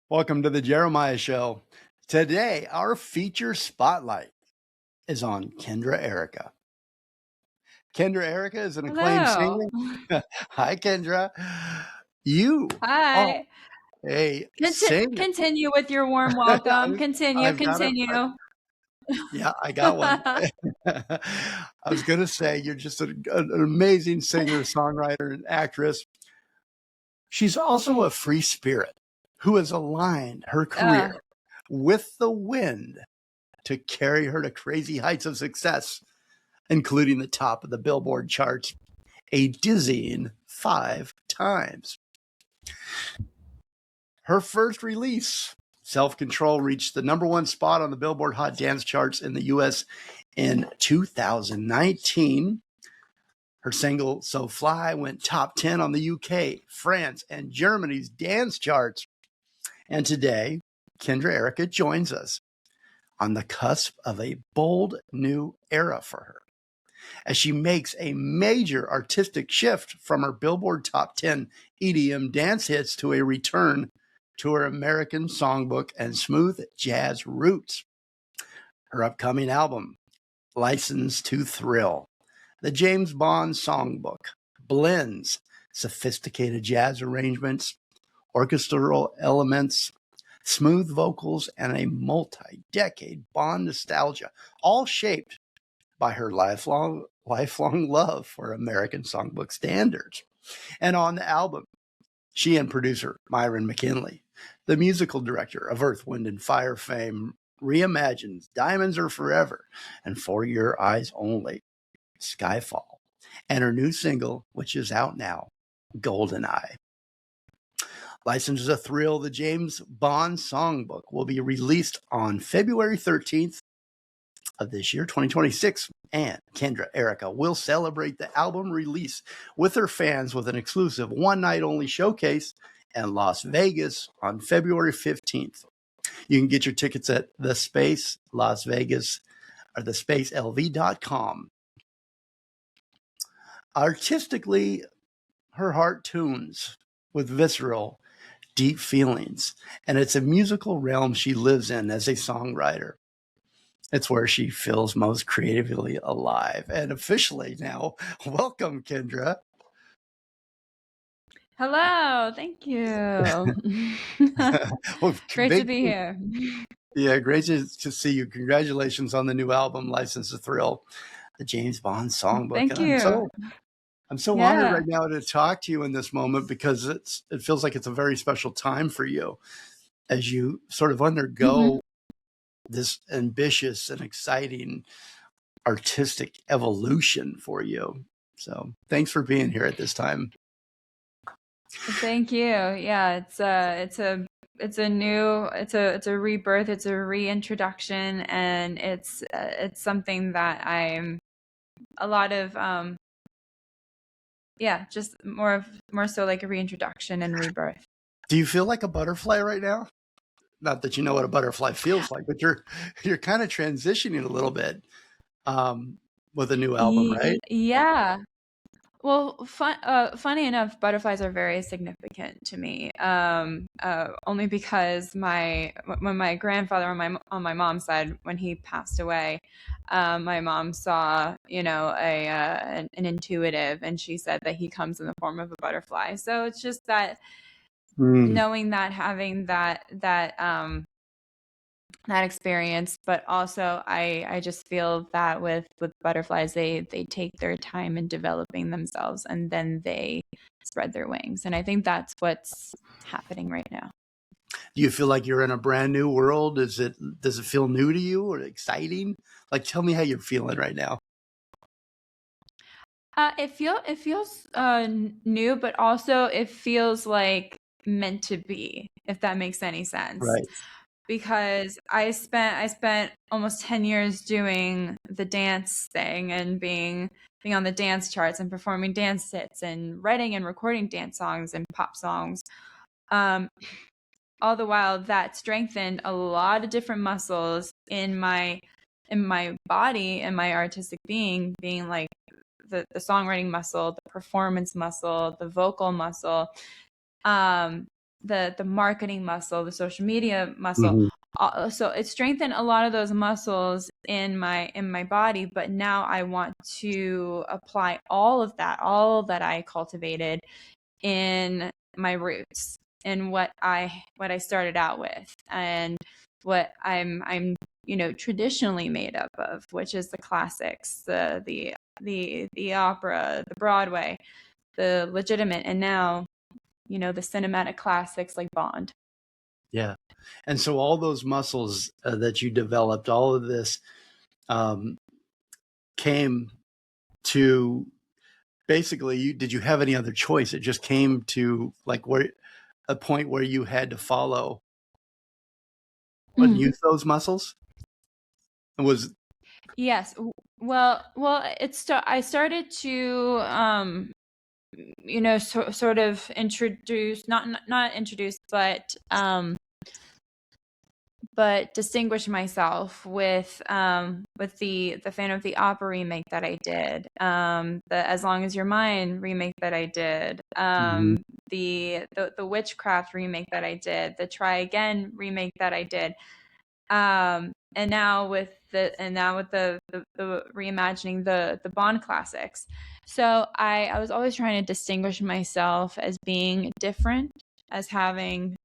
Welcome to the Jeremiah Show. Today, our feature spotlight is on Kendra Erika. Kendra Erika is an acclaimed Hello. singer. Hi, Kendra. You are Hi. a singer. Continue with your warm welcome. Continue, I've got it. continue. Yeah, I got one. I was going to say you're just an amazing singer, songwriter, and actress. She's also a free spirit who has aligned her career with the wind to carry her to crazy heights of success, including the top of the Billboard charts a dizzying 5 times. Her first release, Self Control, reached the #1 spot on the Billboard Hot Dance charts in the US in 2019. Her single, So Fly, went top 10 on the UK, France, and Germany's dance charts. And today, Kendra Erika joins us on the cusp of a bold new era for her, as she makes a major artistic shift from her Billboard Top 10 EDM dance hits to a return to her American songbook and smooth jazz roots. Her upcoming album, License to Thrill, the James Bond songbook, blends sophisticated jazz arrangements, orchestral elements, smooth vocals, and a multi-decade Bond nostalgia, all shaped by her lifelong love for American songbook standards. And on the album, she and producer Myron McKinley, the musical director of Earth, Wind, and Fire fame, reimagines Diamonds Are Forever and For Your Eyes Only, Skyfall, and her new single, which is out now, Golden Eye. License to Thrill, the James Bond songbook, will be released on February 13th of this year, 2026, and Kendra Erika will celebrate the album release with her fans with an exclusive one-night-only showcase in Las Vegas on February 15th. You can get your tickets at The Space Las Vegas or thespacelv.com. Artistically, her heart tunes with visceral, deep feelings, and it's a musical realm she lives in as a songwriter. It's where she feels most creatively alive. And officially now, welcome, Kendra. Hello. Thank you. Well, Great to be here. Yeah, great to see you. Congratulations on the new album, License to Thrill, the James Bond songbook. Thank And you. I'm so honored right now to talk to you in this moment, because it feels like it's a very special time for you as you sort of undergo this ambitious and exciting artistic evolution for you. So thanks for being here at this time. Thank you. Yeah, it's a rebirth, it's a reintroduction, and it's something that I'm a lot of just more so like a reintroduction and rebirth. Do you feel like a butterfly right now? Not that you know what a butterfly feels like, but you're kind of transitioning a little bit with a new album, right? Yeah. Well, funny enough, butterflies are very significant to me. Only because when my grandfather on my mom's side, when he passed away, my mom saw, an intuitive, and she said that he comes in the form of a butterfly. So it's just that knowing that, having that experience, but also I just feel that with butterflies, they take their time in developing themselves, and then they spread their wings, and I think that's what's happening right now. Do you feel like you're in a brand new world? Does it feel new to you or exciting? Like, tell me how you're feeling right now. It feels new, but also it feels like meant to be, if that makes any sense. Right. Because I spent almost 10 years doing the dance thing and being on the dance charts and performing dance hits and writing and recording dance songs and pop songs. All the while, that strengthened a lot of different muscles in my body and my artistic being like the songwriting muscle, the performance muscle, the vocal muscle. the marketing muscle, the social media muscle. Mm-hmm. So it strengthened a lot of those muscles in my body, but now I want to apply all that I cultivated in my roots and what I started out with, and what I'm traditionally made up of, which is the classics, the opera, the Broadway, the legitimate, and now the cinematic classics like Bond. Yeah. And so all those muscles that you developed, all of this came to basically, did you have any other choice? It just came to like a point where you had to follow and use those muscles? Yes. Well, I started to sort of introduce, not introduce, but distinguish myself with the Phantom of the Opera remake that I did, the As Long as You're Mine remake that I did, the Witchcraft remake that I did, the Try Again remake that I did, and now with the reimagining the Bond classics. So I was always trying to distinguish myself as being different, as having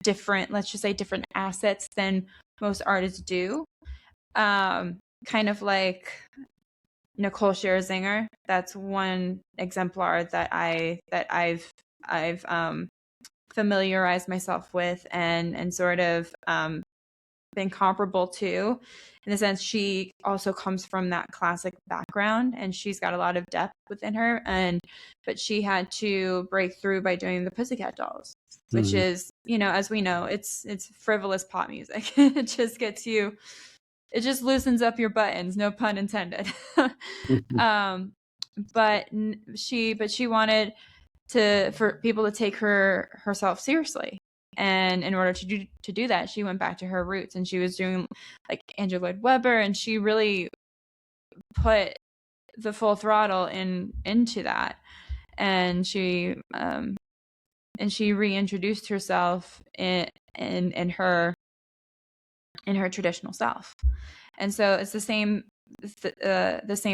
different, let's just say, different assets than most artists do. Kind of like Nicole Scherzinger. That's one exemplar that I've familiarized myself with and sort of been comparable to, in the sense she also comes from that classic background and she's got a lot of depth within her, but she had to break through by doing the Pussycat Dolls, which is, as we know, it's frivolous pop music. It just loosens up your buttons, no pun intended. But she wanted for people to take herself seriously. And in order to do that, she went back to her roots, and she was doing like Andrew Lloyd Webber, and she really put the full throttle into that. And she reintroduced herself in her traditional self. And so it's the same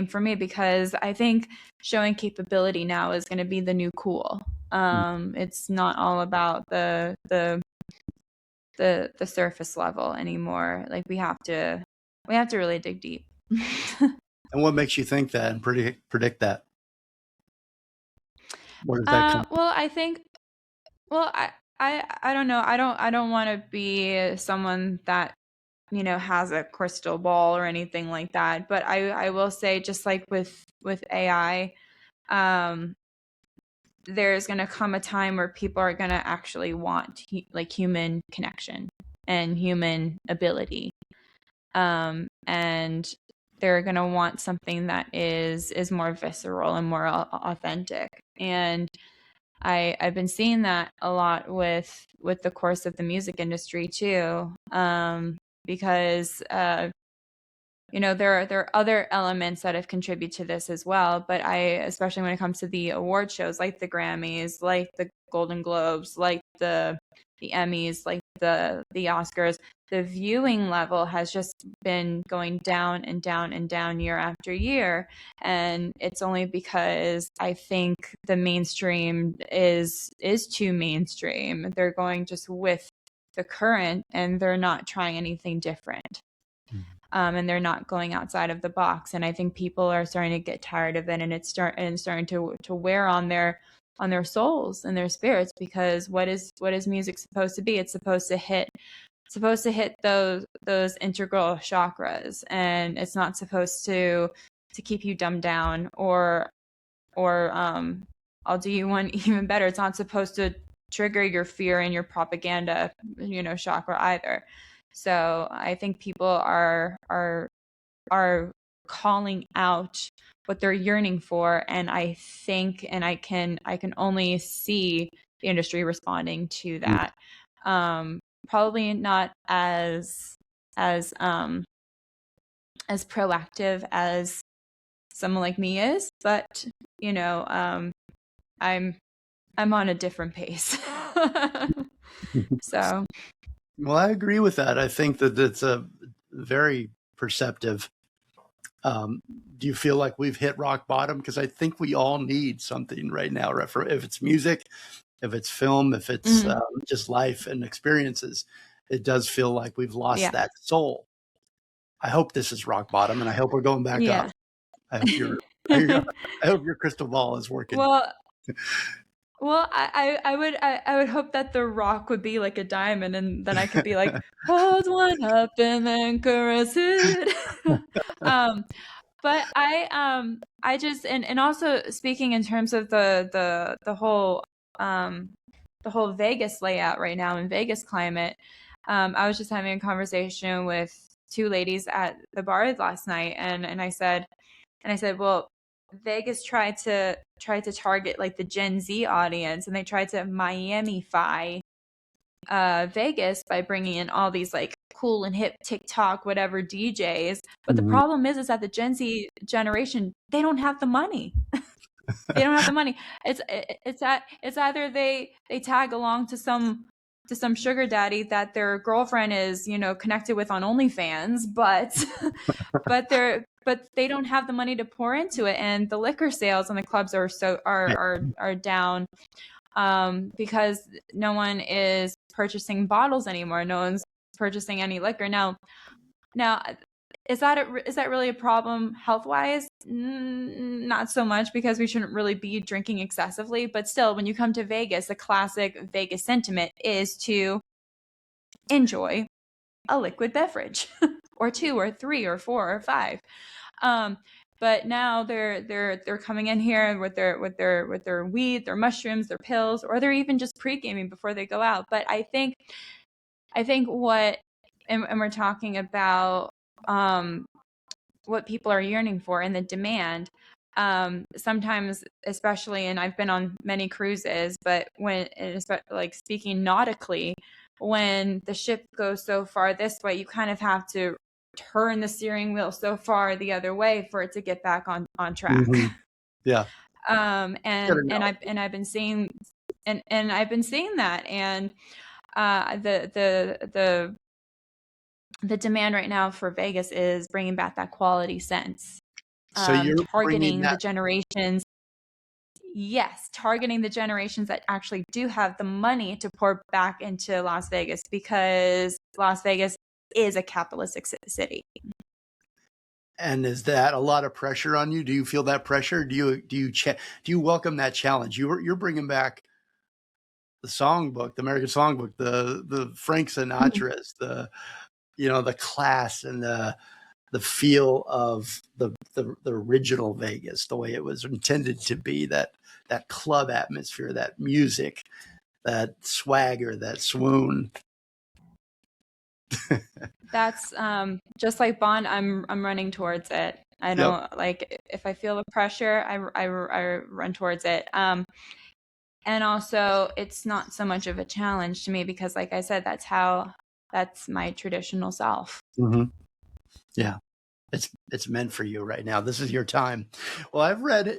for me, because I think showing capability now is going to be the new cool. It's not all about the surface level anymore. Like we have to really dig deep. And what makes you think that and predict that? Where does that come? Well, I think, I don't know. I don't want to be someone that has a crystal ball or anything like that. But I will say, just like with AI, there's going to come a time where people are going to actually want like human connection and human ability. And they're going to want something that is more visceral and more authentic. And I've been seeing that a lot with the course of the music industry too. Because there are other elements that have contributed to this as well. But especially when it comes to the award shows, like the Grammys, like the Golden Globes, like the Emmys, like the Oscars, the viewing level has just been going down and down and down year after year. And it's only because I think the mainstream is too mainstream. They're going just with the current, and they're not trying anything different. And they're not going outside of the box. And I think people are starting to get tired of it, and it's starting to wear on their souls and their spirits, because what is music supposed to be? It's supposed to hit those integral chakras, and it's not supposed to keep you dumbed down, or I'll do you one even better. It's not supposed to trigger your fear and your propaganda, chakra either. So I think people are calling out what they're yearning for, and I think, and I can only see the industry responding to that. Probably not as proactive as someone like me is, but I'm on a different pace. So Well, I agree with that. I think that it's a very perceptive. Do you feel like we've hit rock bottom? Because I think we all need something right now, right? For if it's music, if it's film, if it's just life and experiences, it does feel like we've lost yeah, that soul. I hope this is rock bottom, and I hope we're going back up. yeah. I hope I hope your crystal ball is working. Well, I would hope that the rock would be like a diamond, and then I could be like, hold one up and then caress it. But I just and also speaking in terms of the whole Vegas layout right now in Vegas climate. I was just having a conversation with two ladies at the bar last night, and I said, well, Vegas tried to target like the Gen Z audience, and they tried to Miami-fy Vegas by bringing in all these like cool and hip TikTok whatever DJs. But the problem is that the Gen Z generation, they don't have the money. They don't have the money. It's either they tag along to some sugar daddy that their girlfriend is, connected with on OnlyFans, but but they don't have the money to pour into it, and the liquor sales in the clubs are down because no one is purchasing bottles anymore. No one's purchasing any liquor now. Is that really a problem health-wise? Not so much, because we shouldn't really be drinking excessively. But still, when you come to Vegas, the classic Vegas sentiment is to enjoy a liquid beverage, or two, or three, or four, or five. But now they're coming in here with their weed, their mushrooms, their pills, or they're even just pre-gaming before they go out. But I think what, and we're talking about what people are yearning for and the demand. Sometimes, especially, and I've been on many cruises, but when, like speaking nautically, when the ship goes so far this way, you kind of have to turn the steering wheel so far the other way for it to get back on track. Yeah. And I've been seeing that, and the demand right now for Vegas is bringing back that quality sense. So you're targeting the generations. Yes, targeting the generations that actually do have the money to pour back into Las Vegas, because Las Vegas is a capitalistic city. And is that a lot of pressure on you? Do you feel that pressure? Do you welcome that challenge? You're bringing back the songbook, the American songbook, the Frank Sinatra's, the class and the feel of the original Vegas, the way it was intended to be, that club atmosphere, that music, that swagger, that swoon. That's just like Bond. I'm running towards it. I don't like, if I feel the pressure, I run towards it. And also, it's not so much of a challenge to me, because, like I said, that's my traditional self. Yeah, it's meant for you right now. This is your time. Well, I've read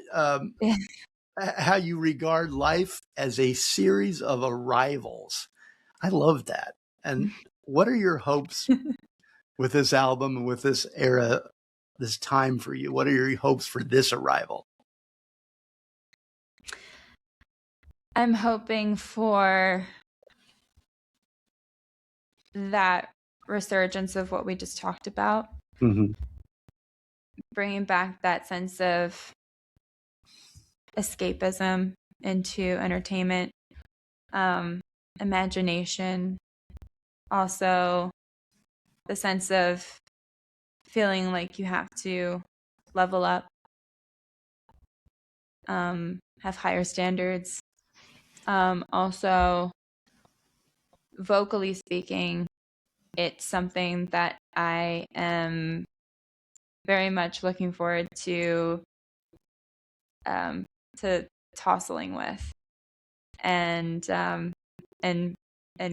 how you regard life as a series of arrivals. I love that. And what are your hopes with this album and with this era, this time for you? What are your hopes for this arrival? I'm hoping for that resurgence of what we just talked about. Bringing back that sense of escapism into entertainment, imagination, also the sense of feeling like you have to level up, have higher standards. Also, vocally speaking, it's something that I am very much looking forward to tossling with, and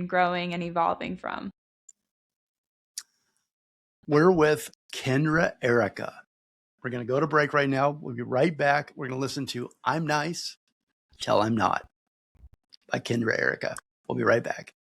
growing and evolving from. We're with Kendra Erika. We're going to go to break right now. We'll be right back. We're going to listen to I'm Nice Till I'm Not by Kendra Erika. We'll be right back.